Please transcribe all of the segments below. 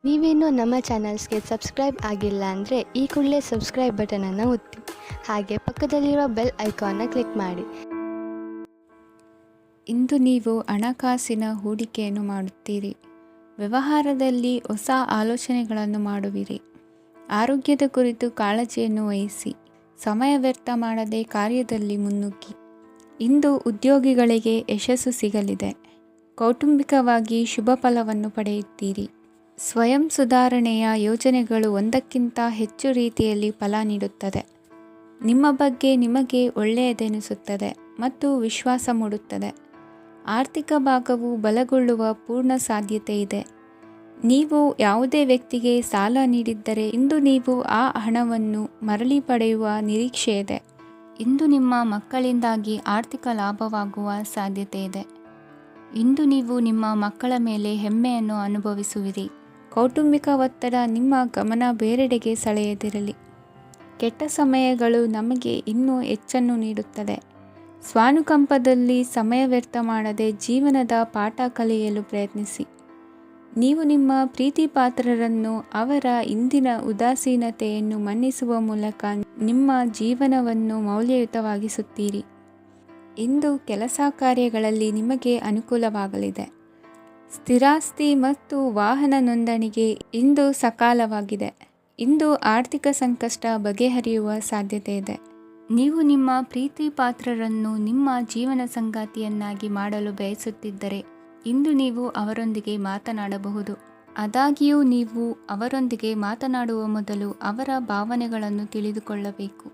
ನೀವೇನೂ ನಮ್ಮ ಚಾನಲ್ಸ್ಗೆ ಸಬ್ಸ್ಕ್ರೈಬ್ ಆಗಿಲ್ಲ ಅಂದರೆ ಈ ಕೂಡಲೇ ಸಬ್ಸ್ಕ್ರೈಬ್ ಬಟನನ್ನು ಒತ್ತಿ, ಹಾಗೆ ಪಕ್ಕದಲ್ಲಿರುವ ಬೆಲ್ ಐಕಾನ್ನ ಕ್ಲಿಕ್ ಮಾಡಿ. ಇಂದು ನೀವು ಹಣಕಾಸಿನ ಹೂಡಿಕೆಯನ್ನು ಮಾಡುತ್ತೀರಿ. ವ್ಯವಹಾರದಲ್ಲಿ ಹೊಸ ಆಲೋಚನೆಗಳನ್ನು ಮಾಡುವಿರಿ. ಆರೋಗ್ಯದ ಕುರಿತು ಕಾಳಜಿಯನ್ನು ವಹಿಸಿ. ಸಮಯ ವ್ಯರ್ಥ ಮಾಡದೆ ಕಾರ್ಯದಲ್ಲಿ ಮುನ್ನುಗ್ಗಿ. ಇಂದು ಉದ್ಯೋಗಿಗಳಿಗೆ ಯಶಸ್ಸು ಸಿಗಲಿದೆ. ಕೌಟುಂಬಿಕವಾಗಿ ಶುಭ ಫಲವನ್ನು ಪಡೆಯುತ್ತೀರಿ. ಸ್ವಯಂ ಸುಧಾರಣೆಯ ಯೋಜನೆಗಳು ಒಂದಕ್ಕಿಂತ ಹೆಚ್ಚು ರೀತಿಯಲ್ಲಿ ಫಲ ನೀಡುತ್ತದೆ. ನಿಮ್ಮ ಬಗ್ಗೆ ನಿಮಗೆ ಒಳ್ಳೆಯದೆನಿಸುತ್ತದೆ ಮತ್ತು ವಿಶ್ವಾಸ ಮೂಡುತ್ತದೆ. ಆರ್ಥಿಕ ಭಾಗವು ಬಲಗೊಳ್ಳುವ ಪೂರ್ಣ ಸಾಧ್ಯತೆ ಇದೆ. ನೀವು ಯಾವುದೇ ವ್ಯಕ್ತಿಗೆ ಸಾಲ ನೀಡಿದ್ದರೆ ಇಂದು ನೀವು ಆ ಹಣವನ್ನು ಮರಳಿ ಪಡೆಯುವ ನಿರೀಕ್ಷೆ ಇದೆ. ಇಂದು ನಿಮ್ಮ ಮಕ್ಕಳಿಂದಾಗಿ ಆರ್ಥಿಕ ಲಾಭವಾಗುವ ಸಾಧ್ಯತೆ ಇದೆ. ಇಂದು ನೀವು ನಿಮ್ಮ ಮಕ್ಕಳ ಮೇಲೆ ಹೆಮ್ಮೆಯನ್ನು ಅನುಭವಿಸುವಿರಿ. ಕೌಟುಂಬಿಕ ಒತ್ತಡ ನಿಮ್ಮ ಗಮನ ಬೇರೆಡೆಗೆ ಸೆಳೆಯದಿರಲಿ. ಕೆಟ್ಟ ಸಮಯಗಳು ನಮಗೆ ಇನ್ನೂ ಹೆಚ್ಚನ್ನು ನೀಡುತ್ತದೆ. ಸ್ವಾನುಕಂಪದಲ್ಲಿ ಸಮಯ ವ್ಯರ್ಥ ಮಾಡದೆ ಜೀವನದ ಪಾಠ ಕಲಿಯಲು ಪ್ರಯತ್ನಿಸಿ. ನೀವು ನಿಮ್ಮ ಪ್ರೀತಿ ಪಾತ್ರರನ್ನು ಅವರ ಇಂದಿನ ಉದಾಸೀನತೆಯನ್ನು ಮನ್ನಿಸುವ ಮೂಲಕ ನಿಮ್ಮ ಜೀವನವನ್ನು ಮೌಲ್ಯಯುತವಾಗಿಸುತ್ತೀರಿ. ಇಂದು ಕೆಲಸ ಕಾರ್ಯಗಳಲ್ಲಿ ನಿಮಗೆ ಅನುಕೂಲವಾಗಲಿದೆ. ಸ್ಥಿರಾಸ್ತಿ ಮತ್ತು ವಾಹನ ನೋಂದಣಿಗೆ ಇಂದು ಸಕಾಲವಾಗಿದೆ. ಇಂದು ಆರ್ಥಿಕ ಸಂಕಷ್ಟ ಬಗೆಹರಿಯುವ ಸಾಧ್ಯತೆ ಇದೆ. ನೀವು ನಿಮ್ಮ ಪ್ರೀತಿ ಪಾತ್ರರನ್ನು ನಿಮ್ಮ ಜೀವನ ಸಂಗಾತಿಯನ್ನಾಗಿ ಮಾಡಲು ಬಯಸುತ್ತಿದ್ದರೆ ಇಂದು ನೀವು ಅವರೊಂದಿಗೆ ಮಾತನಾಡಬಹುದು. ಆದಾಗ್ಯೂ ನೀವು ಅವರೊಂದಿಗೆ ಮಾತನಾಡುವ ಮೊದಲು ಅವರ ಭಾವನೆಗಳನ್ನು ತಿಳಿದುಕೊಳ್ಳಬೇಕು.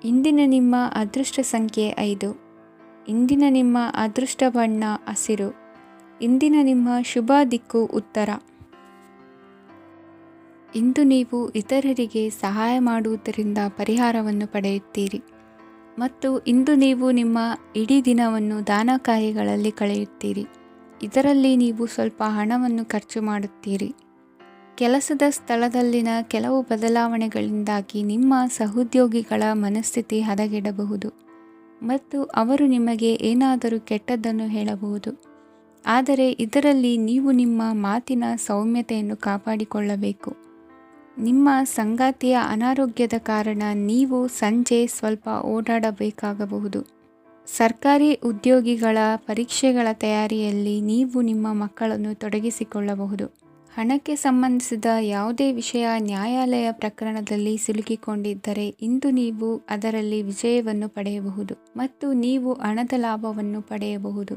ಇಂದಿನ ನಿಮ್ಮ ಅದೃಷ್ಟ ಸಂಖ್ಯೆ 5. ಇಂದಿನ ನಿಮ್ಮ ಅದೃಷ್ಟ ಬಣ್ಣ ಹಸಿರು. ಇಂದಿನ ನಿಮ್ಮ ಶುಭ ದಿಕ್ಕು ಉತ್ತರ. ಇಂದು ನೀವು ಇತರರಿಗೆ ಸಹಾಯ ಮಾಡುವುದರಿಂದ ಪರಿಹಾರವನ್ನು ಪಡೆಯುತ್ತೀರಿ ಮತ್ತು ಇಂದು ನೀವು ನಿಮ್ಮ ಇಡೀ ದಿನವನ್ನು ದಾನ ಕಾರ್ಯಗಳಲ್ಲಿ ಕಳೆಯುತ್ತೀರಿ. ಇದರಲ್ಲಿ ನೀವು ಸ್ವಲ್ಪ ಹಣವನ್ನು ಖರ್ಚು ಮಾಡುತ್ತೀರಿ. ಕೆಲಸದ ಸ್ಥಳದಲ್ಲಿನ ಕೆಲವು ಬದಲಾವಣೆಗಳಿಂದಾಗಿ ನಿಮ್ಮ ಸಹೋದ್ಯೋಗಿಗಳ ಮನಸ್ಥಿತಿ ಹದಗೆಡಬಹುದು ಮತ್ತು ಅವರು ನಿಮಗೆ ಏನಾದರೂ ಕೆಟ್ಟದ್ದನ್ನು ಹೇಳಬಹುದು. ಆದರೆ ಇದರಲ್ಲಿ ನೀವು ನಿಮ್ಮ ಮಾತಿನ ಸೌಮ್ಯತೆಯನ್ನು ಕಾಪಾಡಿಕೊಳ್ಳಬೇಕು. ನಿಮ್ಮ ಸಂಗಾತಿಯ ಅನಾರೋಗ್ಯದ ಕಾರಣ ನೀವು ಸಂಜೆ ಸ್ವಲ್ಪ ಓಡಾಡಬೇಕಾಗಬಹುದು. ಸರ್ಕಾರಿ ಉದ್ಯೋಗಿಗಳ ಪರೀಕ್ಷೆಗಳ ತಯಾರಿಯಲ್ಲಿ ನೀವು ನಿಮ್ಮ ಮಕ್ಕಳನ್ನು ತೊಡಗಿಸಿಕೊಳ್ಳಬಹುದು. ಹಣಕ್ಕೆ ಸಂಬಂಧಿಸಿದ ಯಾವುದೇ ವಿಷಯ ನ್ಯಾಯಾಲಯ ಪ್ರಕರಣದಲ್ಲಿ ಸಿಲುಕಿಕೊಂಡಿದ್ದರೆ ಇಂದು ನೀವು ಅದರಲ್ಲಿ ವಿಜಯವನ್ನು ಪಡೆಯಬಹುದು ಮತ್ತು ನೀವು ಹಣದ ಲಾಭವನ್ನು ಪಡೆಯಬಹುದು.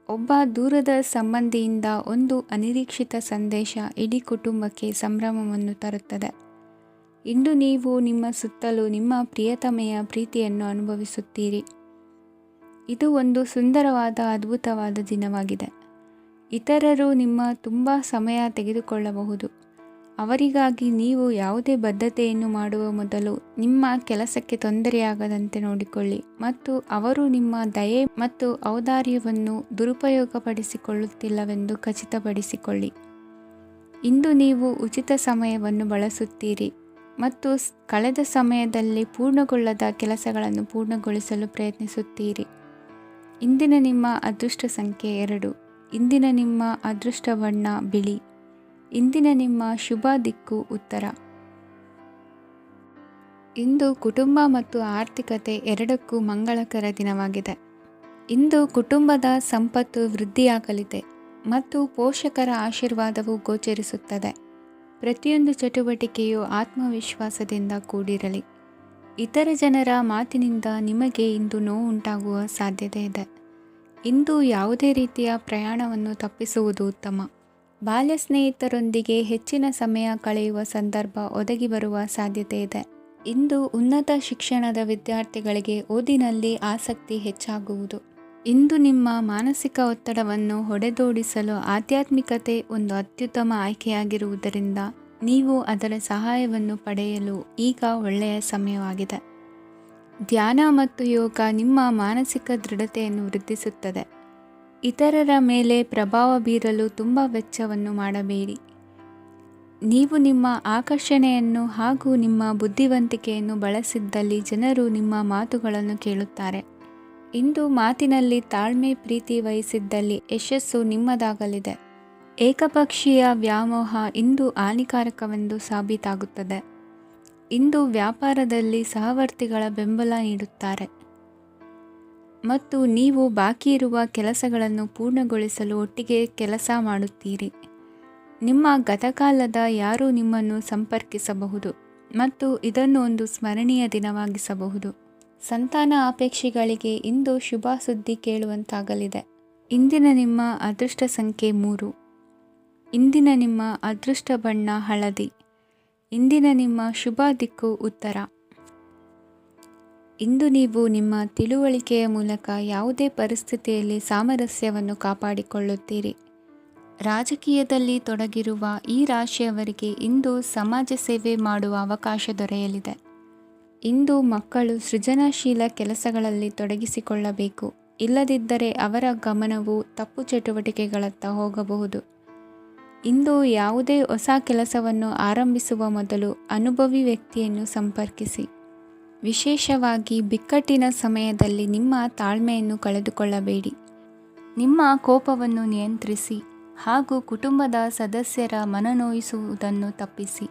ಒಬ್ಬ ದೂರದ ಸಂಬಂಧಿಯಿಂದ ಒಂದು ಅನಿರೀಕ್ಷಿತ ಸಂದೇಶ ಇಡೀ ಕುಟುಂಬಕ್ಕೆ ಸಂಭ್ರಮವನ್ನು ತರುತ್ತದೆ. ಇಂದು ನೀವು ನಿಮ್ಮ ಸುತ್ತಲೂ ನಿಮ್ಮ ಪ್ರಿಯತಮೆಯ ಪ್ರೀತಿಯನ್ನು ಅನುಭವಿಸುತ್ತೀರಿ. ಇದು ಒಂದು ಸುಂದರವಾದ ಅದ್ಭುತವಾದ ದಿನವಾಗಿದೆ. ಇತರರು ನಿಮ್ಮ ತುಂಬ ಸಮಯ ತೆಗೆದುಕೊಳ್ಳಬಹುದು. ಅವರಿಗಾಗಿ ನೀವು ಯಾವುದೇ ಬದ್ಧತೆಯನ್ನು ಮಾಡುವ ಮೊದಲು ನಿಮ್ಮ ಕೆಲಸಕ್ಕೆ ತೊಂದರೆಯಾಗದಂತೆ ನೋಡಿಕೊಳ್ಳಿ ಮತ್ತು ಅವರು ನಿಮ್ಮ ದಯೆ ಮತ್ತು ಔದಾರ್ಯವನ್ನು ದುರುಪಯೋಗಪಡಿಸಿಕೊಳ್ಳುತ್ತಿಲ್ಲವೆಂದು ಖಚಿತಪಡಿಸಿಕೊಳ್ಳಿ. ಇಂದು ನೀವು ಉಚಿತ ಸಮಯವನ್ನು ಬಳಸುತ್ತೀರಿ ಮತ್ತು ಕಳೆದ ಸಮಯದಲ್ಲಿ ಪೂರ್ಣಗೊಳ್ಳದ ಕೆಲಸಗಳನ್ನು ಪೂರ್ಣಗೊಳಿಸಲು ಪ್ರಯತ್ನಿಸುತ್ತೀರಿ. ಇಂದಿನ ನಿಮ್ಮ ಅದೃಷ್ಟ ಸಂಖ್ಯೆ 2. ಇಂದಿನ ನಿಮ್ಮ ಅದೃಷ್ಟ ಬಣ್ಣ ಬಿಳಿ. ಇಂದಿನ ನಿಮ್ಮ ಶುಭ ದಿಕ್ಕು ಉತ್ತರ. ಇಂದು ಕುಟುಂಬ ಮತ್ತು ಆರ್ಥಿಕತೆ ಎರಡಕ್ಕೂ ಮಂಗಳಕರ ದಿನವಾಗಿದೆ. ಇಂದು ಕುಟುಂಬದ ಸಂಪತ್ತು ವೃದ್ಧಿಯಾಗಲಿದೆ ಮತ್ತು ಪೋಷಕರ ಆಶೀರ್ವಾದವು ಗೋಚರಿಸುತ್ತದೆ. ಪ್ರತಿಯೊಂದು ಚಟುವಟಿಕೆಯು ಆತ್ಮವಿಶ್ವಾಸದಿಂದ ಕೂಡಿರಲಿ. ಇತರ ಜನರ ಮಾತಿನಿಂದ ನಿಮಗೆ ಇಂದು ನೋವುಂಟಾಗುವ ಸಾಧ್ಯತೆ ಇದೆ. ಇಂದು ಯಾವುದೇ ರೀತಿಯ ಪ್ರಯಾಣವನ್ನು ತಪ್ಪಿಸುವುದು ಉತ್ತಮ. ಬಾಲ್ಯ ಸ್ನೇಹಿತರೊಂದಿಗೆ ಹೆಚ್ಚಿನ ಸಮಯ ಕಳೆಯುವ ಸಂದರ್ಭ ಒದಗಿ ಬರುವ ಸಾಧ್ಯತೆ ಇದೆ. ಇಂದು ಉನ್ನತ ಶಿಕ್ಷಣದ ವಿದ್ಯಾರ್ಥಿಗಳಿಗೆ ಓದಿನಲ್ಲಿ ಆಸಕ್ತಿ ಹೆಚ್ಚಾಗುವುದು. ಇಂದು ನಿಮ್ಮ ಮಾನಸಿಕ ಒತ್ತಡವನ್ನು ಹೊಡೆದೋಡಿಸಲು ಆಧ್ಯಾತ್ಮಿಕತೆ ಒಂದು ಅತ್ಯುತ್ತಮ ಆಯ್ಕೆಯಾಗಿರುವುದರಿಂದ ನೀವು ಅದರ ಸಹಾಯವನ್ನು ಪಡೆಯಲು ಈಗ ಒಳ್ಳೆಯ ಸಮಯವಾಗಿದೆ. ಧ್ಯಾನ ಮತ್ತು ಯೋಗ ನಿಮ್ಮ ಮಾನಸಿಕ ದೃಢತೆಯನ್ನು ವೃದ್ಧಿಸುತ್ತದೆ. ಇತರರ ಮೇಲೆ ಪ್ರಭಾವ ಬೀರಲು ತುಂಬ ವೆಚ್ಚವನ್ನು ಮಾಡಬೇಡಿ. ನೀವು ನಿಮ್ಮ ಆಕರ್ಷಣೆಯನ್ನು ಹಾಗೂ ನಿಮ್ಮ ಬುದ್ಧಿವಂತಿಕೆಯನ್ನು ಬಳಸಿದ್ದಲ್ಲಿ ಜನರು ನಿಮ್ಮ ಮಾತುಗಳನ್ನು ಕೇಳುತ್ತಾರೆ. ಇಂದು ಮಾತಿನಲ್ಲಿ ತಾಳ್ಮೆ ಪ್ರೀತಿ ವಹಿಸಿದ್ದಲ್ಲಿ ಯಶಸ್ಸು ನಿಮ್ಮದಾಗಲಿದೆ. ಏಕಪಕ್ಷೀಯ ವ್ಯಾಮೋಹ ಇಂದು ಹಾನಿಕಾರಕವೆಂದು ಸಾಬೀತಾಗುತ್ತದೆ. ಇಂದು ವ್ಯಾಪಾರದಲ್ಲಿ ಸಹವರ್ತಿಗಳ ಬೆಂಬಲ ನೀಡುತ್ತಾರೆ ಮತ್ತು ನೀವು ಬಾಕಿ ಇರುವ ಕೆಲಸಗಳನ್ನು ಪೂರ್ಣಗೊಳಿಸಲು ಒಟ್ಟಿಗೆ ಕೆಲಸ ಮಾಡುತ್ತೀರಿ. ನಿಮ್ಮ ಗತಕಾಲದ ಯಾರೂ ನಿಮ್ಮನ್ನು ಸಂಪರ್ಕಿಸಬಹುದು ಮತ್ತು ಇದನ್ನು ಒಂದು ಸ್ಮರಣೀಯ ದಿನವಾಗಿಸಬಹುದು. ಸಂತಾನ ಅಪೇಕ್ಷಿಗಳಿಗೆ ಇಂದು ಶುಭ ಸುದ್ದಿ ಕೇಳುವಂತಾಗಲಿದೆ. ಇಂದಿನ ನಿಮ್ಮ ಅದೃಷ್ಟ ಸಂಖ್ಯೆ 3. ಇಂದಿನ ನಿಮ್ಮ ಅದೃಷ್ಟ ಬಣ್ಣ ಹಳದಿ. ಇಂದಿನ ನಿಮ್ಮ ಶುಭ ದಿಕ್ಕು ಉತ್ತರ. ಇಂದು ನೀವು ನಿಮ್ಮ ತಿಳುವಳಿಕೆಯ ಮೂಲಕ ಯಾವುದೇ ಪರಿಸ್ಥಿತಿಯಲ್ಲಿ ಸಾಮರಸ್ಯವನ್ನು ಕಾಪಾಡಿಕೊಳ್ಳುತ್ತೀರಿ. ರಾಜಕೀಯದಲ್ಲಿ ತೊಡಗಿರುವ ಈ ರಾಶಿಯವರಿಗೆ ಇಂದು ಸಮಾಜ ಸೇವೆ ಮಾಡುವ ಅವಕಾಶ ದೊರೆಯಲಿದೆ. ಇಂದು ಮಕ್ಕಳು ಸೃಜನಶೀಲ ಕೆಲಸಗಳಲ್ಲಿ ತೊಡಗಿಸಿಕೊಳ್ಳಬೇಕು. ಇಲ್ಲದಿದ್ದರೆ ಅವರ ಗಮನವು ತಪ್ಪು ಚಟುವಟಿಕೆಗಳತ್ತ ಹೋಗಬಹುದು. ಇಂದು ಯಾವುದೇ ಹೊಸ ಕೆಲಸವನ್ನು ಆರಂಭಿಸುವ ಮೊದಲು ಅನುಭವಿ ವ್ಯಕ್ತಿಯನ್ನು ಸಂಪರ್ಕಿಸಿ. ವಿಶೇಷವಾಗಿ ಬಿಕ್ಕಟ್ಟಿನ ಸಮಯದಲ್ಲಿ ನಿಮ್ಮ ತಾಳ್ಮೆಯನ್ನು ಕಳೆದುಕೊಳ್ಳಬೇಡಿ. ನಿಮ್ಮ ಕೋಪವನ್ನು ನಿಯಂತ್ರಿಸಿ ಹಾಗೂ ಕುಟುಂಬದ ಸದಸ್ಯರ ಮನನೋಯಿಸುವುದನ್ನು ತಪ್ಪಿಸಿ.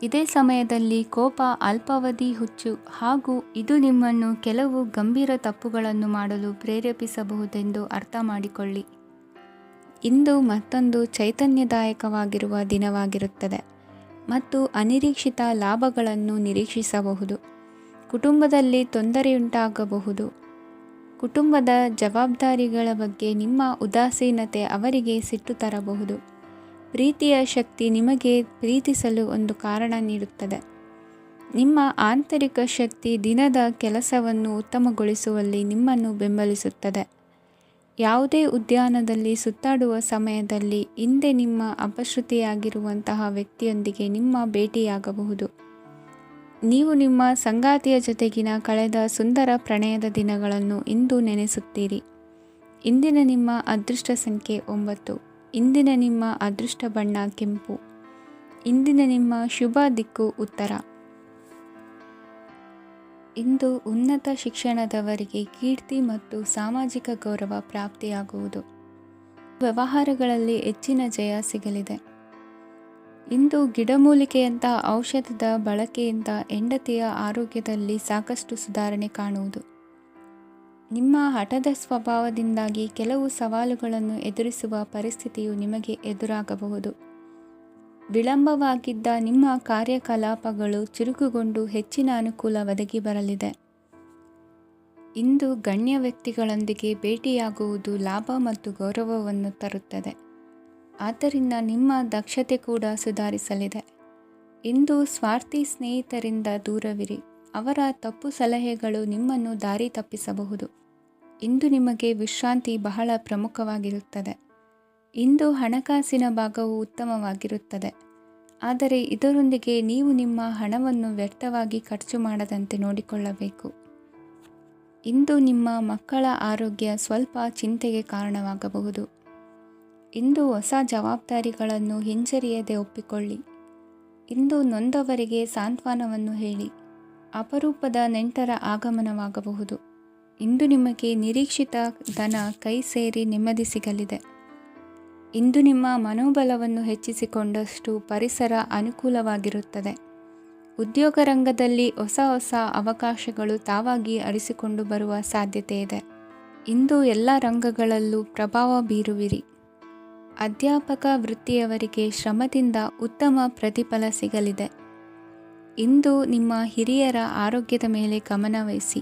ಇದೇ ಸಮಯದಲ್ಲಿ ಕೋಪ ಅಲ್ಪಾವಧಿ ಹುಚ್ಚು ಹಾಗೂ ಇದು ನಿಮ್ಮನ್ನು ಕೆಲವು ಗಂಭೀರ ತಪ್ಪುಗಳನ್ನು ಮಾಡಲು ಪ್ರೇರೇಪಿಸಬಹುದೆಂದು ಅರ್ಥ ಮಾಡಿಕೊಳ್ಳಿ. ಇಂದು ಮತ್ತೊಂದು ಚೈತನ್ಯದಾಯಕವಾಗಿರುವ ದಿನವಾಗಿರುತ್ತದೆ ಮತ್ತು ಅನಿರೀಕ್ಷಿತ ಲಾಭಗಳನ್ನು ನಿರೀಕ್ಷಿಸಬಹುದು. ಕುಟುಂಬದಲ್ಲಿ ತೊಂದರೆಯುಂಟಾಗಬಹುದು. ಕುಟುಂಬದ ಜವಾಬ್ದಾರಿಗಳ ಬಗ್ಗೆ ನಿಮ್ಮ ಉದಾಸೀನತೆ ಅವರಿಗೆ ಸಿಟ್ಟು ತರಬಹುದು. ಪ್ರೀತಿಯ ಶಕ್ತಿ ನಿಮಗೆ ಪ್ರೀತಿಸಲು ಒಂದು ಕಾರಣ ನೀಡುತ್ತದೆ. ನಿಮ್ಮ ಆಂತರಿಕ ಶಕ್ತಿ ದಿನದ ಕೆಲಸವನ್ನು ಉತ್ತಮಗೊಳಿಸುವಲ್ಲಿ ನಿಮ್ಮನ್ನು ಬೆಂಬಲಿಸುತ್ತದೆ. ಯಾವುದೇ ಉದ್ಯಾನದಲ್ಲಿ ಸುತ್ತಾಡುವ ಸಮಯದಲ್ಲಿ ಹಿಂದೆ ನಿಮ್ಮ ಅಪಶ್ರುತಿಯಾಗಿರುವಂತಹ ವ್ಯಕ್ತಿಯೊಂದಿಗೆ ನಿಮ್ಮ ಭೇಟಿಯಾಗಬಹುದು. ನೀವು ನಿಮ್ಮ ಸಂಗಾತಿಯ ಜೊತೆಗಿನ ಕಳೆದ ಸುಂದರ ಪ್ರಣಯದ ದಿನಗಳನ್ನು ಇಂದು ನೆನೆಸುತ್ತೀರಿ. ಇಂದಿನ ನಿಮ್ಮ ಅದೃಷ್ಟ ಸಂಖ್ಯೆ 9. ಇಂದಿನ ನಿಮ್ಮ ಅದೃಷ್ಟ ಬಣ್ಣ ಕೆಂಪು. ಇಂದಿನ ನಿಮ್ಮ ಶುಭ ದಿಕ್ಕು ಉತ್ತರ. ಇಂದು ಉನ್ನತ ಶಿಕ್ಷಣದವರಿಗೆ ಕೀರ್ತಿ ಮತ್ತು ಸಾಮಾಜಿಕ ಗೌರವ ಪ್ರಾಪ್ತಿಯಾಗುವುದು. ವ್ಯವಹಾರಗಳಲ್ಲಿ ಹೆಚ್ಚಿನ ಜಯ ಸಿಗಲಿದೆ. ಇಂದು ಗಿಡಮೂಲಿಕೆಯಂತಹ ಔಷಧದ ಬಳಕೆಯಿಂದ ಹೆಂಡತಿಯ ಆರೋಗ್ಯದಲ್ಲಿ ಸಾಕಷ್ಟು ಸುಧಾರಣೆ ಕಾಣುವುದು. ನಿಮ್ಮ ಹಠದ ಸ್ವಭಾವದಿಂದಾಗಿ ಕೆಲವು ಸವಾಲುಗಳನ್ನು ಎದುರಿಸುವ ಪರಿಸ್ಥಿತಿಯು ನಿಮಗೆ ಎದುರಾಗಬಹುದು. ವಿಳಂಬವಾಗಿದ್ದ ನಿಮ್ಮ ಕಾರ್ಯಕಲಾಪಗಳು ಚುರುಕುಗೊಂಡು ಹೆಚ್ಚಿನ ಅನುಕೂಲ ಒದಗಿ ಬರಲಿದೆ. ಇಂದು ಗಣ್ಯ ವ್ಯಕ್ತಿಗಳೊಂದಿಗೆ ಭೇಟಿಯಾಗುವುದು ಲಾಭ ಮತ್ತು ಗೌರವವನ್ನು ತರುತ್ತದೆ. ಆದ್ದರಿಂದ ನಿಮ್ಮ ದಕ್ಷತೆ ಕೂಡ ಸುಧಾರಿಸಲಿದೆ. ಇಂದು ಸ್ವಾರ್ಥಿ ಸ್ನೇಹಿತರಿಂದ ದೂರವಿರಿ. ಅವರ ತಪ್ಪು ಸಲಹೆಗಳು ನಿಮ್ಮನ್ನು ದಾರಿ ತಪ್ಪಿಸಬಹುದು. ಇಂದು ನಿಮಗೆ ವಿಶ್ರಾಂತಿ ಬಹಳ ಪ್ರಮುಖವಾಗಿರುತ್ತದೆ. ಇಂದು ಹಣಕಾಸಿನ ಭಾಗವು ಉತ್ತಮವಾಗಿರುತ್ತದೆ. ಆದರೆ ಇದರೊಂದಿಗೆ ನೀವು ನಿಮ್ಮ ಹಣವನ್ನು ವ್ಯರ್ಥವಾಗಿ ಖರ್ಚು ಮಾಡದಂತೆ ನೋಡಿಕೊಳ್ಳಬೇಕು. ಇಂದು ನಿಮ್ಮ ಮಕ್ಕಳ ಆರೋಗ್ಯ ಸ್ವಲ್ಪ ಚಿಂತೆಗೆ ಕಾರಣವಾಗಬಹುದು. ಇಂದು ಹೊಸ ಜವಾಬ್ದಾರಿಗಳನ್ನು ಹಿಂಜರಿಯದೆ ಒಪ್ಪಿಕೊಳ್ಳಿ. ಇಂದು ನೊಂದವರಿಗೆ ಸಾಂತ್ವನವನ್ನು ಹೇಳಿ. ಅಪರೂಪದ ನೆಂಟರ ಆಗಮನವಾಗಬಹುದು. ಇಂದು ನಿಮಗೆ ನಿರೀಕ್ಷಿತ ಧನ ಕೈ ಸೇರಿ ನೆಮ್ಮದಿ ಸಿಗಲಿದೆ. ಇಂದು ನಿಮ್ಮ ಮನೋಬಲವನ್ನು ಹೆಚ್ಚಿಸಿಕೊಂಡಷ್ಟು ಪರಿಸರ ಅನುಕೂಲವಾಗಿರುತ್ತದೆ. ಉದ್ಯೋಗ ರಂಗದಲ್ಲಿ ಹೊಸ ಹೊಸ ಅವಕಾಶಗಳು ತಾವಾಗಿ ಅರಿಸಿಕೊಂಡು ಬರುವ ಸಾಧ್ಯತೆ ಇದೆ. ಇಂದು ಎಲ್ಲ ರಂಗಗಳಲ್ಲೂ ಪ್ರಭಾವ ಬೀರುವಿರಿ. ಅಧ್ಯಾಪಕ ವೃತ್ತಿಯವರಿಗೆ ಶ್ರಮದಿಂದ ಉತ್ತಮ ಪ್ರತಿಫಲ ಸಿಗಲಿದೆ. ಇಂದು ನಿಮ್ಮ ಹಿರಿಯರ ಆರೋಗ್ಯದ ಮೇಲೆ ಗಮನವಹಿಸಿ.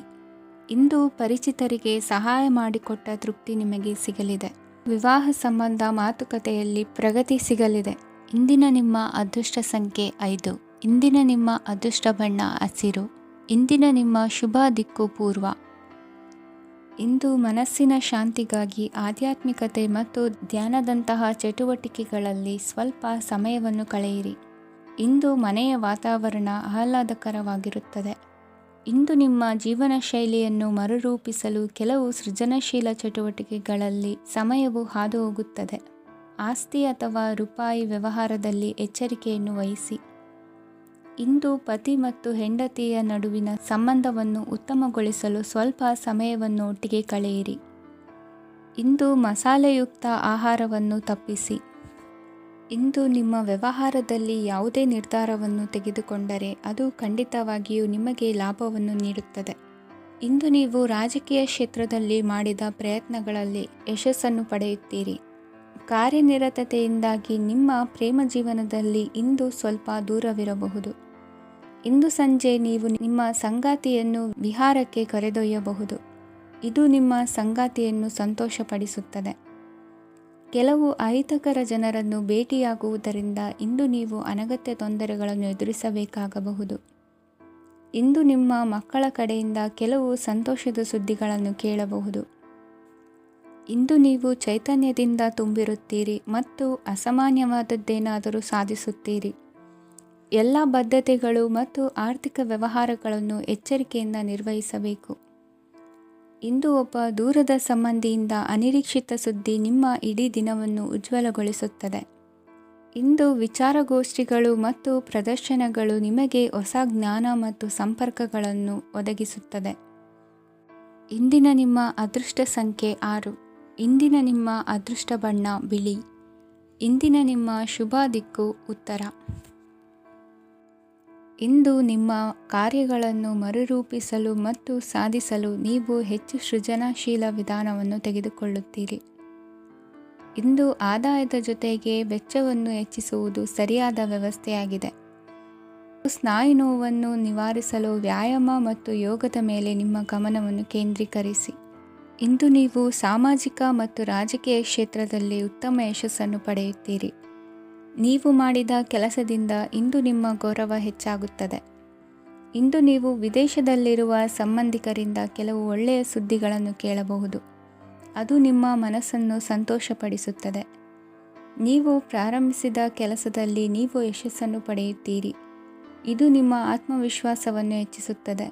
ಇಂದು ಪರಿಚಿತರಿಗೆ ಸಹಾಯ ಮಾಡಿಕೊಟ್ಟ ತೃಪ್ತಿ ನಿಮಗೆ ಸಿಗಲಿದೆ. ವಿವಾಹ ಸಂಬಂಧ ಮಾತುಕತೆಯಲ್ಲಿ ಪ್ರಗತಿ ಸಿಗಲಿದೆ. ಇಂದಿನ ನಿಮ್ಮ ಅದೃಷ್ಟ ಸಂಖ್ಯೆ 5. ಇಂದಿನ ನಿಮ್ಮ ಅದೃಷ್ಟ ಬಣ್ಣ ಹಸಿರು. ಇಂದಿನ ನಿಮ್ಮ ಶುಭ ದಿಕ್ಕು ಪೂರ್ವ. ಇಂದು ಮನಸ್ಸಿನ ಶಾಂತಿಗಾಗಿ ಆಧ್ಯಾತ್ಮಿಕತೆ ಮತ್ತು ಧ್ಯಾನದಂತಹ ಚಟುವಟಿಕೆಗಳಲ್ಲಿ ಸ್ವಲ್ಪ ಸಮಯವನ್ನು ಕಳೆಯಿರಿ. ಇಂದು ಮನೆಯ ವಾತಾವರಣ ಆಹ್ಲಾದಕರವಾಗಿರುತ್ತದೆ. ಇಂದು ನಿಮ್ಮ ಜೀವನ ಶೈಲಿಯನ್ನು ಮರುರೂಪಿಸಲು ಕೆಲವು ಸೃಜನಶೀಲ ಚಟುವಟಿಕೆಗಳಲ್ಲಿ ಸಮಯವು ಹಾದುಹೋಗುತ್ತದೆ. ಆಸ್ತಿ ಅಥವಾ ರೂಪಾಯಿ ವ್ಯವಹಾರದಲ್ಲಿ ಎಚ್ಚರಿಕೆಯನ್ನು ವಹಿಸಿ. ಇಂದು ಪತಿ ಮತ್ತು ಹೆಂಡತಿಯ ನಡುವಿನ ಸಂಬಂಧವನ್ನು ಉತ್ತಮಗೊಳಿಸಲು ಸ್ವಲ್ಪ ಸಮಯವನ್ನು ಒಟ್ಟಿಗೆ ಕಳೆಯಿರಿ. ಇಂದು ಮಸಾಲೆಯುಕ್ತ ಆಹಾರವನ್ನು ತಪ್ಪಿಸಿ. ಇಂದು ನಿಮ್ಮ ವ್ಯವಹಾರದಲ್ಲಿ ಯಾವುದೇ ನಿರ್ಧಾರವನ್ನು ತೆಗೆದುಕೊಂಡರೆ ಅದು ಖಂಡಿತವಾಗಿಯೂ ನಿಮಗೆ ಲಾಭವನ್ನು ನೀಡುತ್ತದೆ. ಇಂದು ನೀವು ರಾಜಕೀಯ ಕ್ಷೇತ್ರದಲ್ಲಿ ಮಾಡಿದ ಪ್ರಯತ್ನಗಳಲ್ಲಿ ಯಶಸ್ಸನ್ನು ಪಡೆಯುತ್ತೀರಿ. ಕಾರ್ಯನಿರತತೆಯಿಂದಾಗಿ ನಿಮ್ಮ ಪ್ರೇಮ ಜೀವನದಲ್ಲಿ ಇಂದು ಸ್ವಲ್ಪ ದೂರವಿರಬಹುದು. ಇಂದು ಸಂಜೆ ನೀವು ನಿಮ್ಮ ಸಂಗಾತಿಯನ್ನು ವಿಹಾರಕ್ಕೆ ಕರೆದೊಯ್ಯಬಹುದು. ಇದು ನಿಮ್ಮ ಸಂಗಾತಿಯನ್ನು ಸಂತೋಷಪಡಿಸುತ್ತದೆ. ಕೆಲವು ಅಹಿತಕರ ಜನರನ್ನು ಭೇಟಿಯಾಗುವುದರಿಂದ ಇಂದು ನೀವು ಅನಗತ್ಯ ತೊಂದರೆಗಳನ್ನು ಎದುರಿಸಬೇಕಾಗಬಹುದು. ಇಂದು ನಿಮ್ಮ ಮಕ್ಕಳ ಕಡೆಯಿಂದ ಕೆಲವು ಸಂತೋಷದ ಸುದ್ದಿಗಳನ್ನು ಕೇಳಬಹುದು. ಇಂದು ನೀವು ಚೈತನ್ಯದಿಂದ ತುಂಬಿರುತ್ತೀರಿ ಮತ್ತು ಅಸಾಮಾನ್ಯವಾದದ್ದೇನಾದರೂ ಸಾಧಿಸುತ್ತೀರಿ. ಎಲ್ಲ ಬದ್ಧತೆಗಳು ಮತ್ತು ಆರ್ಥಿಕ ವ್ಯವಹಾರಗಳನ್ನು ಎಚ್ಚರಿಕೆಯಿಂದ ನಿರ್ವಹಿಸಬೇಕು. ಇಂದು ಒಬ್ಬ ದೂರದ ಸಂಬಂಧಿಯಿಂದ ಅನಿರೀಕ್ಷಿತ ಸುದ್ದಿ ನಿಮ್ಮ ಇಡೀ ದಿನವನ್ನು ಉಜ್ವಲಗೊಳಿಸುತ್ತದೆ. ಇಂದು ವಿಚಾರಗೋಷ್ಠಿಗಳು ಮತ್ತು ಪ್ರದರ್ಶನಗಳು ನಿಮಗೆ ಹೊಸ ಜ್ಞಾನ ಮತ್ತು ಸಂಪರ್ಕಗಳನ್ನು ಒದಗಿಸುತ್ತದೆ. ಇಂದಿನ ನಿಮ್ಮ ಅದೃಷ್ಟ ಸಂಖ್ಯೆ 6. ಇಂದಿನ ನಿಮ್ಮ ಅದೃಷ್ಟ ಬಣ್ಣ ಬಿಳಿ. ಇಂದಿನ ನಿಮ್ಮ ಶುಭ ದಿಕ್ಕು ಉತ್ತರ. ಇಂದು ನಿಮ್ಮ ಕಾರ್ಯಗಳನ್ನು ಮರುರೂಪಿಸಲು ಮತ್ತು ಸಾಧಿಸಲು ನೀವು ಹೆಚ್ಚು ಸೃಜನಶೀಲ ವಿಧಾನವನ್ನು ತೆಗೆದುಕೊಳ್ಳುತ್ತೀರಿ. ಇಂದು ಆದಾಯದ ಜೊತೆಗೆ ವೆಚ್ಚವನ್ನು ಹೆಚ್ಚಿಸುವುದು ಸರಿಯಾದ ವ್ಯವಸ್ಥೆಯಾಗಿದೆ. ಸ್ನಾಯು ನೋವನ್ನು ನಿವಾರಿಸಲು ವ್ಯಾಯಾಮ ಮತ್ತು ಯೋಗದ ಮೇಲೆ ನಿಮ್ಮ ಗಮನವನ್ನು ಕೇಂದ್ರೀಕರಿಸಿ. ಇಂದು ನೀವು ಸಾಮಾಜಿಕ ಮತ್ತು ರಾಜಕೀಯ ಕ್ಷೇತ್ರದಲ್ಲಿ ಉತ್ತಮ ಯಶಸ್ಸನ್ನು ಪಡೆಯುತ್ತೀರಿ. ನೀವು ಮಾಡಿದ ಕೆಲಸದಿಂದ ಇಂದು ನಿಮ್ಮ ಗೌರವ ಹೆಚ್ಚಾಗುತ್ತದೆ. ಇಂದು ನೀವು ವಿದೇಶದಲ್ಲಿರುವ ಸಂಬಂಧಿಕರಿಂದ ಕೆಲವು ಒಳ್ಳೆಯ ಸುದ್ದಿಗಳನ್ನು ಕೇಳಬಹುದು. ಅದು ನಿಮ್ಮ ಮನಸ್ಸನ್ನು ಸಂತೋಷಪಡಿಸುತ್ತದೆ. ನೀವು ಪ್ರಾರಂಭಿಸಿದ ಕೆಲಸದಲ್ಲಿ ನೀವು ಯಶಸ್ಸನ್ನು ಪಡೆಯುತ್ತೀರಿ. ಇದು ನಿಮ್ಮ ಆತ್ಮವಿಶ್ವಾಸವನ್ನು ಹೆಚ್ಚಿಸುತ್ತದೆ.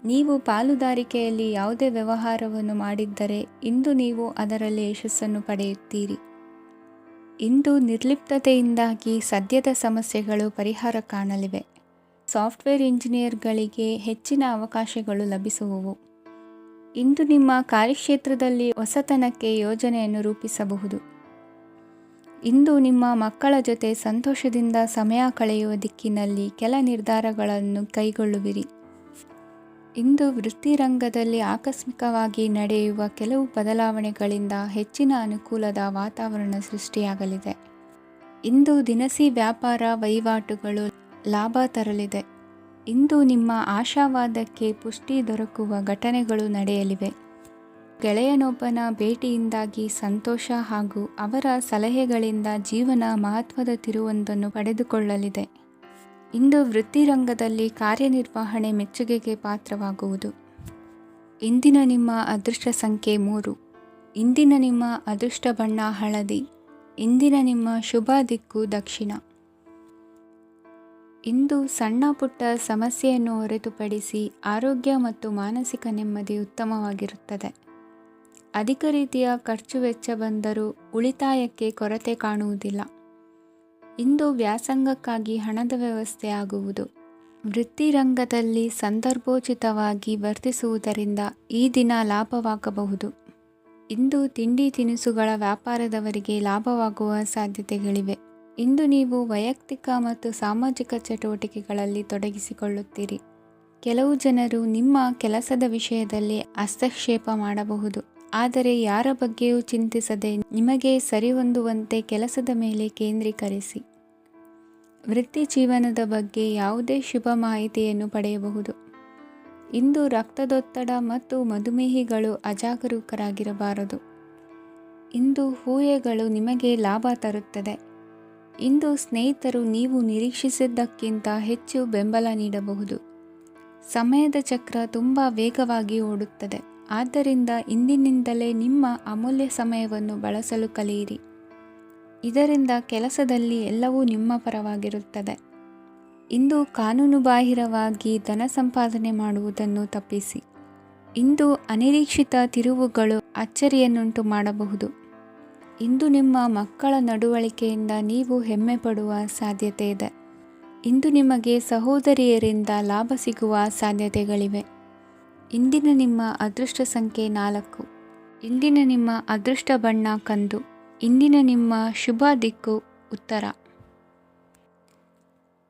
ನೀವು ಪಾಲುದಾರಿಕೆಯಲ್ಲಿ ಯಾವುದೇ ವ್ಯವಹಾರವನ್ನು ಮಾಡಿದ್ದರೆ ಇಂದು ನೀವು ಅದರಲ್ಲಿ ಯಶಸ್ಸನ್ನು ಪಡೆಯುತ್ತೀರಿ. ಇಂದು ನಿರ್ಲಿಪ್ತತೆಯಿಂದಾಗಿ ಸದ್ಯದ ಸಮಸ್ಯೆಗಳು ಪರಿಹಾರ ಕಾಣಲಿವೆ. ಸಾಫ್ಟ್ವೇರ್ ಇಂಜಿನಿಯರ್ಗಳಿಗೆ ಹೆಚ್ಚಿನ ಅವಕಾಶಗಳು ಲಭಿಸುವವು. ಇಂದು ನಿಮ್ಮ ಕಾರ್ಯಕ್ಷೇತ್ರದಲ್ಲಿ ಹೊಸತನಕ್ಕೆ ಯೋಜನೆಯನ್ನು ರೂಪಿಸಬಹುದು. ಇಂದು ನಿಮ್ಮ ಮಕ್ಕಳ ಜೊತೆ ಸಂತೋಷದಿಂದ ಸಮಯ ಕಳೆಯುವ ದಿಕ್ಕಿನಲ್ಲಿ ಕೆಲ ನಿರ್ಧಾರಗಳನ್ನು ಕೈಗೊಳ್ಳುವಿರಿ. ಇಂದು ವೃತ್ತಿರಂಗದಲ್ಲಿ ಆಕಸ್ಮಿಕವಾಗಿ ನಡೆಯುವ ಕೆಲವು ಬದಲಾವಣೆಗಳಿಂದ ಹೆಚ್ಚಿನ ಅನುಕೂಲದ ವಾತಾವರಣ ಸೃಷ್ಟಿಯಾಗಲಿದೆ. ಇಂದು ದಿನಸಿ ವ್ಯಾಪಾರ ವಹಿವಾಟುಗಳು ಲಾಭ ತರಲಿದೆ. ಇಂದು ನಿಮ್ಮ ಆಶಾವಾದಕ್ಕೆ ಪುಷ್ಟಿ ದೊರಕುವ ಘಟನೆಗಳು ನಡೆಯಲಿವೆ. ಗೆಳೆಯನೊಬ್ಬನ ಭೇಟಿಯಿಂದಾಗಿ ಸಂತೋಷ ಹಾಗೂ ಅವರ ಸಲಹೆಗಳಿಂದ ಜೀವನ ಮಹತ್ವದ ತಿರುವೊಂದನ್ನು ಪಡೆದುಕೊಳ್ಳಲಿದೆ. ಇಂದು ವೃತ್ತಿರಂಗದಲ್ಲಿ ಕಾರ್ಯನಿರ್ವಹಣೆ ಮೆಚ್ಚುಗೆಗೆ ಪಾತ್ರವಾಗುವುದು. ಇಂದಿನ ನಿಮ್ಮ ಅದೃಷ್ಟ ಸಂಖ್ಯೆ 3. ಇಂದಿನ ನಿಮ್ಮ ಅದೃಷ್ಟ ಬಣ್ಣ ಹಳದಿ. ಇಂದಿನ ನಿಮ್ಮ ಶುಭ ದಿಕ್ಕು ದಕ್ಷಿಣ. ಇಂದು ಸಣ್ಣ ಪುಟ್ಟ ಸಮಸ್ಯೆಯನ್ನು ಹೊರತುಪಡಿಸಿ ಆರೋಗ್ಯ ಮತ್ತು ಮಾನಸಿಕ ನೆಮ್ಮದಿ ಉತ್ತಮವಾಗಿರುತ್ತದೆ. ಅಧಿಕ ರೀತಿಯ ಖರ್ಚು ವೆಚ್ಚ ಬಂದರೂ ಉಳಿತಾಯಕ್ಕೆ ಕೊರತೆ ಕಾಣುವುದಿಲ್ಲ. ಇಂದು ವ್ಯಾಸಂಗಕ್ಕಾಗಿ ಹಣದ ವ್ಯವಸ್ಥೆ ಆಗುವುದು. ವೃತ್ತಿರಂಗದಲ್ಲಿ ಸಂದರ್ಭೋಚಿತವಾಗಿ ವರ್ತಿಸುವುದರಿಂದ ಈ ದಿನ ಲಾಭವಾಗಬಹುದು. ಇಂದು ತಿಂಡಿ ತಿನಿಸುಗಳ ವ್ಯಾಪಾರದವರಿಗೆ ಲಾಭವಾಗುವ ಸಾಧ್ಯತೆಗಳಿವೆ. ಇಂದು ನೀವು ವೈಯಕ್ತಿಕ ಮತ್ತು ಸಾಮಾಜಿಕ ಚಟುವಟಿಕೆಗಳಲ್ಲಿ ತೊಡಗಿಸಿಕೊಳ್ಳುತ್ತೀರಿ. ಕೆಲವು ಜನರು ನಿಮ್ಮ ಕೆಲಸದ ವಿಷಯದಲ್ಲಿ ಹಸ್ತಕ್ಷೇಪ ಮಾಡಬಹುದು. ಆದರೆ ಯಾರ ಬಗ್ಗೆಯೂ ಚಿಂತಿಸದೆ ನಿಮಗೆ ಸರಿಹೊಂದುವಂತೆ ಕೆಲಸದ ಮೇಲೆ ಕೇಂದ್ರೀಕರಿಸಿ. ವೃತ್ತಿ ಜೀವನದ ಬಗ್ಗೆ ಯಾವುದೇ ಶುಭ ಮಾಹಿತಿಯನ್ನು ಪಡೆಯಬಹುದು. ಇಂದು ರಕ್ತದೊತ್ತಡ ಮತ್ತು ಮಧುಮೇಹಿಗಳು ಅಜಾಗರೂಕರಾಗಿರಬಾರದು. ಇಂದು ಊಹೆಗಳು ನಿಮಗೆ ಲಾಭ ತರುತ್ತದೆ. ಇಂದು ಸ್ನೇಹಿತರು ನೀವು ನಿರೀಕ್ಷಿಸಿದ್ದಕ್ಕಿಂತ ಹೆಚ್ಚು ಬೆಂಬಲ ನೀಡಬಹುದು. ಸಮಯದ ಚಕ್ರ ತುಂಬ ವೇಗವಾಗಿ ಓಡುತ್ತದೆ. ಆದ್ದರಿಂದ ಇಂದಿನಿಂದಲೇ ನಿಮ್ಮ ಅಮೂಲ್ಯ ಸಮಯವನ್ನು ಬಳಸಲು ಕಲಿಯಿರಿ. ಇದರಿಂದ ಕೆಲಸದಲ್ಲಿ ಎಲ್ಲವೂ ನಿಮ್ಮ ಪರವಾಗಿರುತ್ತದೆ. ಇಂದು ಕಾನೂನುಬಾಹಿರವಾಗಿ ಧನ ಸಂಪಾದನೆ ಮಾಡುವುದನ್ನು ತಪ್ಪಿಸಿ. ಇಂದು ಅನಿರೀಕ್ಷಿತ ತಿರುವುಗಳು ಅಚ್ಚರಿಯನ್ನುಂಟು ಮಾಡಬಹುದು. ಇಂದು ನಿಮ್ಮ ಮಕ್ಕಳ ನಡವಳಿಕೆಯಿಂದ ನೀವು ಹೆಮ್ಮೆ ಪಡುವ ಸಾಧ್ಯತೆ ಇದೆ. ಇಂದು ನಿಮಗೆ ಸಹೋದರಿಯರಿಂದ ಲಾಭ ಸಿಗುವ ಸಾಧ್ಯತೆಗಳಿವೆ. ಇಂದಿನ ನಿಮ್ಮ ಅದೃಷ್ಟ ಸಂಖ್ಯೆ 4. ಇಂದಿನ ನಿಮ್ಮ ಅದೃಷ್ಟ ಬಣ್ಣ ಕಂದು. ಇಂದಿನ ನಿಮ್ಮ ಶುಭ ದಿಕ್ಕು ಉತ್ತರ.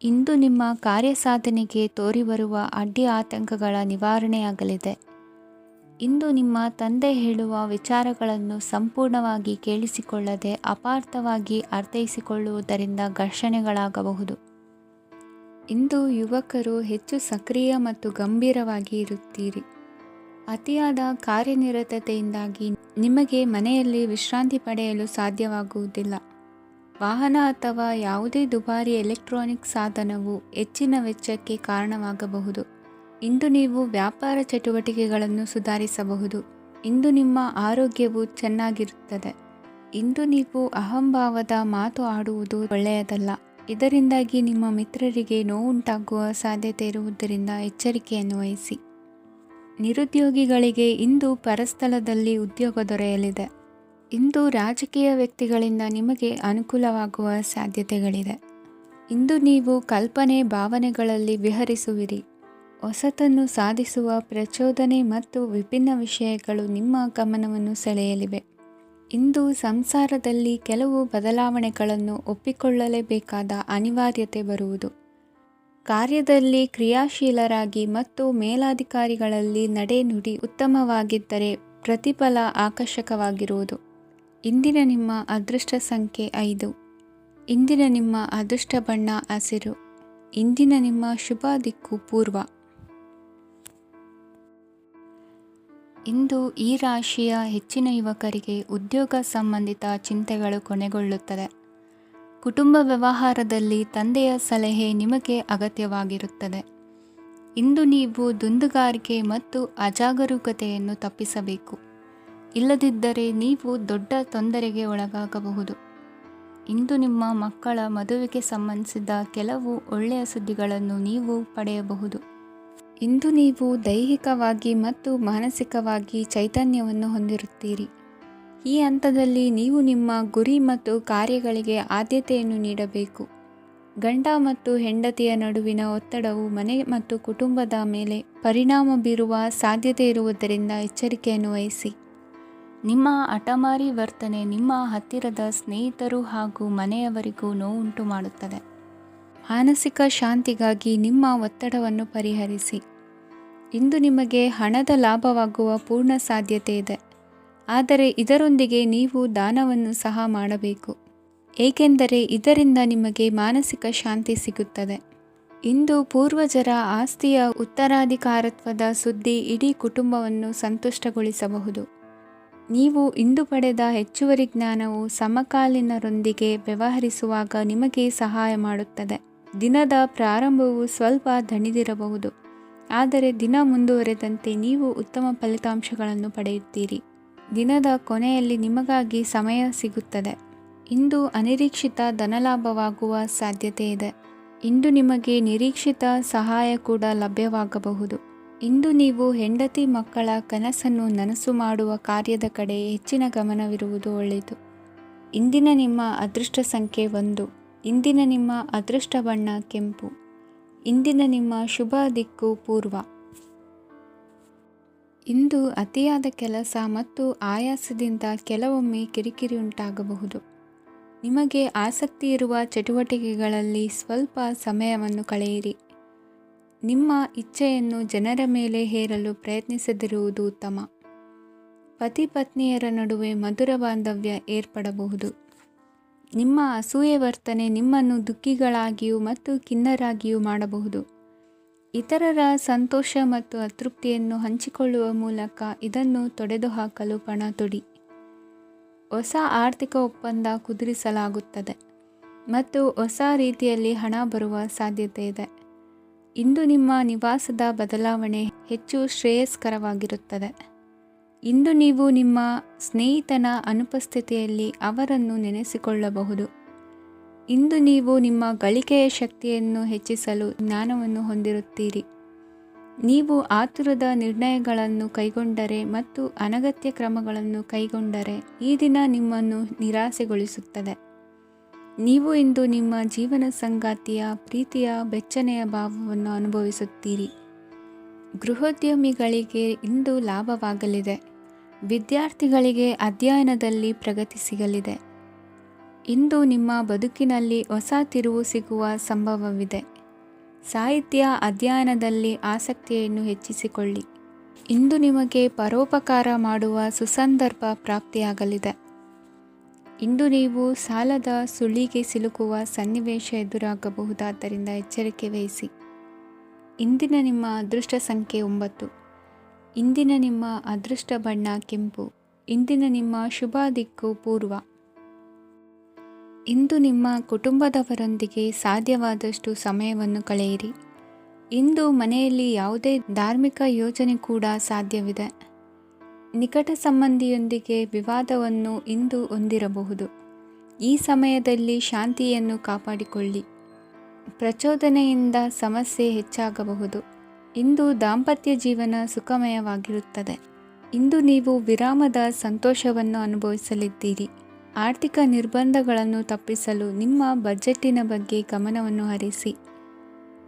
ಇಂದು ನಿಮ್ಮ ಕಾರ್ಯಸಾಧನೆಗೆ ತೋರಿಬರುವ ಅಡ್ಡಿ ಆತಂಕಗಳ ನಿವಾರಣೆಯಾಗಲಿದೆ. ಇಂದು ನಿಮ್ಮ ತಂದೆ ಹೇಳುವ ವಿಚಾರಗಳನ್ನು ಸಂಪೂರ್ಣವಾಗಿ ಕೇಳಿಸಿಕೊಳ್ಳದೆ ಅಪಾರ್ಥವಾಗಿ ಅರ್ಥೈಸಿಕೊಳ್ಳುವುದರಿಂದ ಘರ್ಷಣೆಗಳಾಗಬಹುದು. ಇಂದು ಯುವಕರು ಹೆಚ್ಚು ಸಕ್ರಿಯ ಮತ್ತು ಗಂಭೀರವಾಗಿ ಇರುತ್ತೀರಿ. ಅತಿಯಾದ ಕಾರ್ಯನಿರತತೆಯಿಂದಾಗಿ ನಿಮಗೆ ಮನೆಯಲ್ಲಿ ವಿಶ್ರಾಂತಿ ಪಡೆಯಲು ಸಾಧ್ಯವಾಗುವುದಿಲ್ಲ. ವಾಹನ ಅಥವಾ ಯಾವುದೇ ದುಬಾರಿ ಎಲೆಕ್ಟ್ರಾನಿಕ್ ಸಾಧನವು ಹೆಚ್ಚಿನ ವೆಚ್ಚಕ್ಕೆ ಕಾರಣವಾಗಬಹುದು. ಇಂದು ನೀವು ವ್ಯಾಪಾರ ಚಟುವಟಿಕೆಗಳನ್ನು ಸುಧಾರಿಸಬಹುದು. ಇಂದು ನಿಮ್ಮ ಆರೋಗ್ಯವು ಚೆನ್ನಾಗಿರುತ್ತದೆ. ಇಂದು ನೀವು ಅಹಂಭಾವದ ಮಾತು ಆಡುವುದು ಒಳ್ಳೆಯದಲ್ಲ. ಇದರಿಂದಾಗಿ ನಿಮ್ಮ ಮಿತ್ರರಿಗೆ ನೋವುಂಟಾಗುವ ಸಾಧ್ಯತೆ ಇರುವುದರಿಂದ ಎಚ್ಚರಿಕೆಯನ್ನು ವಹಿಸಿ. ನಿರುದ್ಯೋಗಿಗಳಿಗೆ ಇಂದು ಪರಸ್ಥಳದಲ್ಲಿ ಉದ್ಯೋಗ ದೊರೆಯಲಿದೆ. ಇಂದು ರಾಜಕೀಯ ವ್ಯಕ್ತಿಗಳಿಂದ ನಿಮಗೆ ಅನುಕೂಲವಾಗುವ ಸಾಧ್ಯತೆಗಳಿದೆ. ಇಂದು ನೀವು ಕಲ್ಪನೆ ಭಾವನೆಗಳಲ್ಲಿ ವಿಹರಿಸುವಿರಿ. ಹೊಸತನ್ನು ಸಾಧಿಸುವ ಪ್ರಚೋದನೆ ಮತ್ತು ವಿಭಿನ್ನ ವಿಷಯಗಳು ನಿಮ್ಮ ಗಮನವನ್ನು ಸೆಳೆಯಲಿವೆ. ಇಂದು ಸಂಸಾರದಲ್ಲಿ ಕೆಲವು ಬದಲಾವಣೆಗಳನ್ನು ಒಪ್ಪಿಕೊಳ್ಳಲೇಬೇಕಾದ ಅನಿವಾರ್ಯತೆ ಬರುವುದು. ಕಾರ್ಯದಲ್ಲಿ ಕ್ರಿಯಾಶೀಲರಾಗಿ ಮತ್ತು ಮೇಲಾಧಿಕಾರಿಗಳಲ್ಲಿ ನಡೆನುಡಿ ಉತ್ತಮವಾಗಿದ್ದರೆ ಪ್ರತಿಫಲ ಆಕರ್ಷಕವಾಗಿರುವುದು. ಇಂದಿನ ನಿಮ್ಮ ಅದೃಷ್ಟ ಸಂಖ್ಯೆ 5. ಇಂದಿನ ನಿಮ್ಮ ಅದೃಷ್ಟ ಬಣ್ಣ ಹಸಿರು. ಇಂದಿನ ನಿಮ್ಮ ಶುಭ ದಿಕ್ಕು ಪೂರ್ವ. ಇಂದು ಈ ರಾಶಿಯ ಹೆಚ್ಚಿನ ಯುವಕರಿಗೆ ಉದ್ಯೋಗ ಸಂಬಂಧಿತ ಚಿಂತೆಗಳು ಕೊನೆಗೊಳ್ಳುತ್ತದೆ. ಕುಟುಂಬ ವ್ಯವಹಾರದಲ್ಲಿ ತಂದೆಯ ಸಲಹೆ ನಿಮಗೆ ಅಗತ್ಯವಾಗಿರುತ್ತದೆ. ಇಂದು ನೀವು ದುಂದುಗಾರಿಕೆ ಮತ್ತು ಅಜಾಗರೂಕತೆಯನ್ನು ತಪ್ಪಿಸಬೇಕು. ಇಲ್ಲದಿದ್ದರೆ ನೀವು ದೊಡ್ಡ ತೊಂದರೆಗೆ ಒಳಗಾಗಬಹುದು. ಇಂದು ನಿಮ್ಮ ಮಕ್ಕಳ ಮದುವೆಗೆ ಸಂಬಂಧಿಸಿದ ಕೆಲವು ಒಳ್ಳೆಯ ಸುದ್ದಿಗಳನ್ನು ನೀವು ಪಡೆಯಬಹುದು. ಇಂದು ನೀವು ದೈಹಿಕವಾಗಿ ಮತ್ತು ಮಾನಸಿಕವಾಗಿ ಚೈತನ್ಯವನ್ನು ಹೊಂದಿರುತ್ತೀರಿ. ಈ ಹಂತದಲ್ಲಿ ನೀವು ನಿಮ್ಮ ಗುರಿ ಮತ್ತು ಕಾರ್ಯಗಳಿಗೆ ಆದ್ಯತೆಯನ್ನು ನೀಡಬೇಕು. ಗಂಡ ಮತ್ತು ಹೆಂಡತಿಯ ನಡುವಿನ ಒತ್ತಡವು ಮನೆ ಮತ್ತು ಕುಟುಂಬದ ಮೇಲೆ ಪರಿಣಾಮ ಬೀರುವ ಸಾಧ್ಯತೆ ಇರುವುದರಿಂದ ಎಚ್ಚರಿಕೆಯನ್ನು ವಹಿಸಿ. ನಿಮ್ಮ ಹಠಮಾರಿ ವರ್ತನೆ ನಿಮ್ಮ ಹತ್ತಿರದ ಸ್ನೇಹಿತರು ಹಾಗೂ ಮನೆಯವರಿಗೂ ನೋವುಂಟು ಮಾಡುತ್ತದೆ. ಮಾನಸಿಕ ಶಾಂತಿಗಾಗಿ ನಿಮ್ಮ ಒತ್ತಡವನ್ನು ಪರಿಹರಿಸಿ. ಇಂದು ನಿಮಗೆ ಹಣದ ಲಾಭವಾಗುವ ಪೂರ್ಣ ಸಾಧ್ಯತೆ ಇದೆ. ಆದರೆ ಇದರೊಂದಿಗೆ ನೀವು ದಾನವನ್ನು ಸಹ ಮಾಡಬೇಕು, ಏಕೆಂದರೆ ಇದರಿಂದ ನಿಮಗೆ ಮಾನಸಿಕ ಶಾಂತಿ ಸಿಗುತ್ತದೆ. ಇಂದು ಪೂರ್ವಜರ ಆಸ್ತಿಯ ಉತ್ತರಾಧಿಕಾರತ್ವದ ಸುದ್ದಿ ಇಡೀ ಕುಟುಂಬವನ್ನು ಸಂತುಷ್ಟಗೊಳಿಸಬಹುದು. ನೀವು ಇಂದು ಪಡೆದ ಹೆಚ್ಚುವರಿ ಜ್ಞಾನವು ಸಮಕಾಲೀನರೊಂದಿಗೆ ವ್ಯವಹರಿಸುವಾಗ ನಿಮಗೆ ಸಹಾಯ ಮಾಡುತ್ತದೆ. ದಿನದ ಪ್ರಾರಂಭವು ಸ್ವಲ್ಪ ದಣಿದಿರಬಹುದು, ಆದರೆ ದಿನ ಮುಂದುವರೆದಂತೆ ನೀವು ಉತ್ತಮ ಫಲಿತಾಂಶಗಳನ್ನು ಪಡೆಯುತ್ತೀರಿ. ದಿನದ ಕೊನೆಯಲ್ಲಿ ನಿಮಗಾಗಿ ಸಮಯ ಸಿಗುತ್ತದೆ. ಇಂದು ಅನಿರೀಕ್ಷಿತ ಧನಲಾಭವಾಗುವ ಸಾಧ್ಯತೆ ಇದೆ. ಇಂದು ನಿಮಗೆ ನಿರೀಕ್ಷಿತ ಸಹಾಯ ಕೂಡ ಲಭ್ಯವಾಗಬಹುದು. ಇಂದು ನೀವು ಹೆಂಡತಿ ಮಕ್ಕಳ ಕನಸನ್ನು ನನಸು ಮಾಡುವ ಕಾರ್ಯದ ಕಡೆ ಹೆಚ್ಚಿನ ಗಮನವಿರುವುದು ಒಳ್ಳೆಯದು. ಇಂದಿನ ನಿಮ್ಮ ಅದೃಷ್ಟ ಸಂಖ್ಯೆ 1. ಇಂದಿನ ನಿಮ್ಮ ಅದೃಷ್ಟ ಬಣ್ಣ ಕೆಂಪು. ಇಂದಿನ ನಿಮ್ಮ ಶುಭ ದಿಕ್ಕು ಪೂರ್ವ. ಇಂದು ಅತಿಯಾದ ಕೆಲಸ ಮತ್ತು ಆಯಾಸದಿಂದ ಕೆಲವೊಮ್ಮೆ ಕಿರಿಕಿರಿ ಉಂಟಾಗಬಹುದು. ನಿಮಗೆ ಆಸಕ್ತಿ ಇರುವ ಚಟುವಟಿಕೆಗಳಲ್ಲಿ ಸ್ವಲ್ಪ ಸಮಯವನ್ನು ಕಳೆಯಿರಿ. ನಿಮ್ಮ ಇಚ್ಛೆಯನ್ನು ಜನರ ಮೇಲೆ ಹೇರಲು ಪ್ರಯತ್ನಿಸದಿರುವುದು ಉತ್ತಮ. ಪತಿ ಪತ್ನಿಯರ ನಡುವೆ ಮಧುರ ಬಾಂಧವ್ಯ ಏರ್ಪಡಬಹುದು. ನಿಮ್ಮ ಅಸೂಯೆ ವರ್ತನೆ ನಿಮ್ಮನ್ನು ದುಃಖಿಗಳಾಗಿಯೂ ಮತ್ತು ಖಿನ್ನರಾಗಿಯೂ ಮಾಡಬಹುದು. ಇತರರ ಸಂತೋಷ ಮತ್ತು ಅತೃಪ್ತಿಯನ್ನು ಹಂಚಿಕೊಳ್ಳುವ ಮೂಲಕ ಇದನ್ನು ತೊಡೆದುಹಾಕಲು ಪಣ ತೊಡಿ. ಹೊಸ ಆರ್ಥಿಕ ಒಪ್ಪಂದ ಕುದುರಿಸಲಾಗುತ್ತದೆ ಮತ್ತು ಹೊಸ ರೀತಿಯಲ್ಲಿ ಹಣ ಬರುವ ಸಾಧ್ಯತೆ ಇದೆ. ಇಂದು ನಿಮ್ಮ ನಿವಾಸದ ಬದಲಾವಣೆ ಹೆಚ್ಚು ಶ್ರೇಯಸ್ಕರವಾಗಿರುತ್ತದೆ. ಇಂದು ನೀವು ನಿಮ್ಮ ಸ್ನೇಹಿತನ ಅನುಪಸ್ಥಿತಿಯಲ್ಲಿ ಅವರನ್ನು ನೆನೆಸಿಕೊಳ್ಳಬಹುದು. ಇಂದು ನೀವು ನಿಮ್ಮ ಗಳಿಕೆಯ ಶಕ್ತಿಯನ್ನು ಹೆಚ್ಚಿಸಲು ಜ್ಞಾನವನ್ನು ಹೊಂದಿರುತ್ತೀರಿ. ನೀವು ಆತುರದ ನಿರ್ಣಯಗಳನ್ನು ಕೈಗೊಂಡರೆ ಮತ್ತು ಅನಗತ್ಯ ಕ್ರಮಗಳನ್ನು ಕೈಗೊಂಡರೆ ಈ ದಿನ ನಿಮ್ಮನ್ನು ನಿರಾಸೆಗೊಳಿಸುತ್ತದೆ. ನೀವು ಇಂದು ನಿಮ್ಮ ಜೀವನ ಸಂಗಾತಿಯ ಪ್ರೀತಿಯ ಬೆಚ್ಚನೆಯ ಭಾವವನ್ನು ಅನುಭವಿಸುತ್ತೀರಿ. ಗೃಹೋದ್ಯಮಿಗಳಿಗೆ ಇಂದು ಲಾಭವಾಗಲಿದೆ. ವಿದ್ಯಾರ್ಥಿಗಳಿಗೆ ಅಧ್ಯಯನದಲ್ಲಿ ಪ್ರಗತಿ ಸಿಗಲಿದೆ. ಇಂದು ನಿಮ್ಮ ಬದುಕಿನಲ್ಲಿ ಹೊಸ ತಿರುವು ಸಿಗುವ ಸಂಭವವಿದೆ. ಸಾಹಿತ್ಯ ಅಧ್ಯಯನದಲ್ಲಿ ಆಸಕ್ತಿಯನ್ನು ಹೆಚ್ಚಿಸಿಕೊಳ್ಳಿ. ಇಂದು ನಿಮಗೆ ಪರೋಪಕಾರ ಮಾಡುವ ಸುಸಂದರ್ಭ ಪ್ರಾಪ್ತಿಯಾಗಲಿದೆ. ಇಂದು ನೀವು ಸಾಲದ ಸುಳಿಗೆ ಸಿಲುಕುವ ಸನ್ನಿವೇಶ ಎದುರಾಗಬಹುದಾದ್ದರಿಂದ ಎಚ್ಚರಿಕೆ ವಹಿಸಿ. ಇಂದಿನ ನಿಮ್ಮ ಅದೃಷ್ಟ ಸಂಖ್ಯೆ 9. ಇಂದಿನ ನಿಮ್ಮ ಅದೃಷ್ಟ ಬಣ್ಣ ಕೆಂಪು. ಇಂದಿನ ನಿಮ್ಮ ಶುಭ ದಿಕ್ಕು ಪೂರ್ವ. ಇಂದು ನಿಮ್ಮ ಕುಟುಂಬದವರೊಂದಿಗೆ ಸಾಧ್ಯವಾದಷ್ಟು ಸಮಯವನ್ನು ಕಳೆಯಿರಿ. ಇಂದು ಮನೆಯಲ್ಲಿ ಯಾವುದೇ ಧಾರ್ಮಿಕ ಯೋಜನೆ ಕೂಡ ಸಾಧ್ಯವಿದೆ. ನಿಕಟ ಸಂಬಂಧಿಯೊಂದಿಗೆ ವಿವಾದವನ್ನು ಇಂದು ಹೊಂದಿರಬಹುದು. ಈ ಸಮಯದಲ್ಲಿ ಶಾಂತಿಯನ್ನು ಕಾಪಾಡಿಕೊಳ್ಳಿ. ಪ್ರಚೋದನೆಯಿಂದ ಸಮಸ್ಯೆ ಹೆಚ್ಚಾಗಬಹುದು. ಇಂದು ದಾಂಪತ್ಯ ಜೀವನ ಸುಖಮಯವಾಗಿರುತ್ತದೆ. ಇಂದು ನೀವು ವಿರಾಮದ ಸಂತೋಷವನ್ನು ಅನುಭವಿಸಲಿದ್ದೀರಿ. ಆರ್ಥಿಕ ನಿರ್ಬಂಧಗಳನ್ನು ತಪ್ಪಿಸಲು ನಿಮ್ಮ ಬಜೆಟ್ಟಿನ ಬಗ್ಗೆ ಗಮನವನ್ನು ಹರಿಸಿ.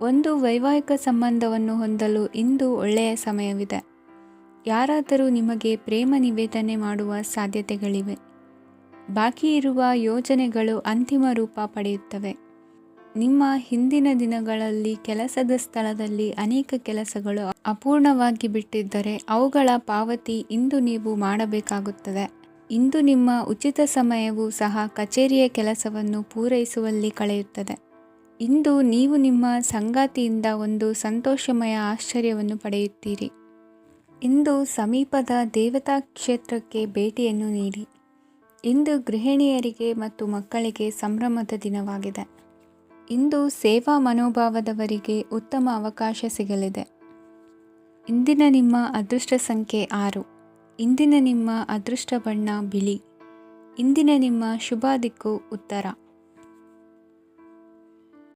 ಒಂದು ವೈವಾಹಿಕ ಸಂಬಂಧವನ್ನು ಹೊಂದಲು ಇಂದು ಒಳ್ಳೆಯ ಸಮಯವಿದೆ. ಯಾರಾದರೂ ನಿಮಗೆ ಪ್ರೇಮ ನಿವೇದನೆ ಮಾಡುವ ಸಾಧ್ಯತೆಗಳಿವೆ. ಬಾಕಿ ಇರುವ ಯೋಜನೆಗಳು ಅಂತಿಮ ರೂಪ ಪಡೆಯುತ್ತವೆ. ನಿಮ್ಮ ಹಿಂದಿನ ದಿನಗಳಲ್ಲಿ ಕೆಲಸದ ಸ್ಥಳದಲ್ಲಿ ಅನೇಕ ಕೆಲಸಗಳು ಅಪೂರ್ಣವಾಗಿ ಬಿಟ್ಟಿದ್ದರೆ ಅವುಗಳ ಪಾವತಿ ಇಂದು ನೀವು ಮಾಡಬೇಕಾಗುತ್ತದೆ. ಇಂದು ನಿಮ್ಮ ಉಚಿತ ಸಮಯವು ಸಹ ಕಚೇರಿಯ ಕೆಲಸವನ್ನು ಪೂರೈಸುವಲ್ಲಿ ಕಳೆಯುತ್ತದೆ. ಇಂದು ನೀವು ನಿಮ್ಮ ಸಂಗಾತಿಯಿಂದ ಒಂದು ಸಂತೋಷಮಯ ಆಶ್ಚರ್ಯವನ್ನು ಪಡೆಯುತ್ತೀರಿ. ಇಂದು ಸಮೀಪದ ದೇವತಾ ಕ್ಷೇತ್ರಕ್ಕೆ ಭೇಟಿಯನ್ನು ನೀಡಿ. ಇಂದು ಗೃಹಿಣಿಯರಿಗೆ ಮತ್ತು ಮಕ್ಕಳಿಗೆ ಸಂಭ್ರಮದ ದಿನವಾಗಿದೆ. ಇಂದು ಸೇವಾ ಮನೋಭಾವದವರಿಗೆ ಉತ್ತಮ ಅವಕಾಶ ಸಿಗಲಿದೆ. ಇಂದಿನ ನಿಮ್ಮ ಅದೃಷ್ಟ ಸಂಖ್ಯೆ 6. ಇಂದಿನ ನಿಮ್ಮ ಅದೃಷ್ಟ ಬಣ್ಣ ಬಿಳಿ. ಇಂದಿನ ನಿಮ್ಮ ಶುಭ ದಿಕ್ಕು ಉತ್ತರ.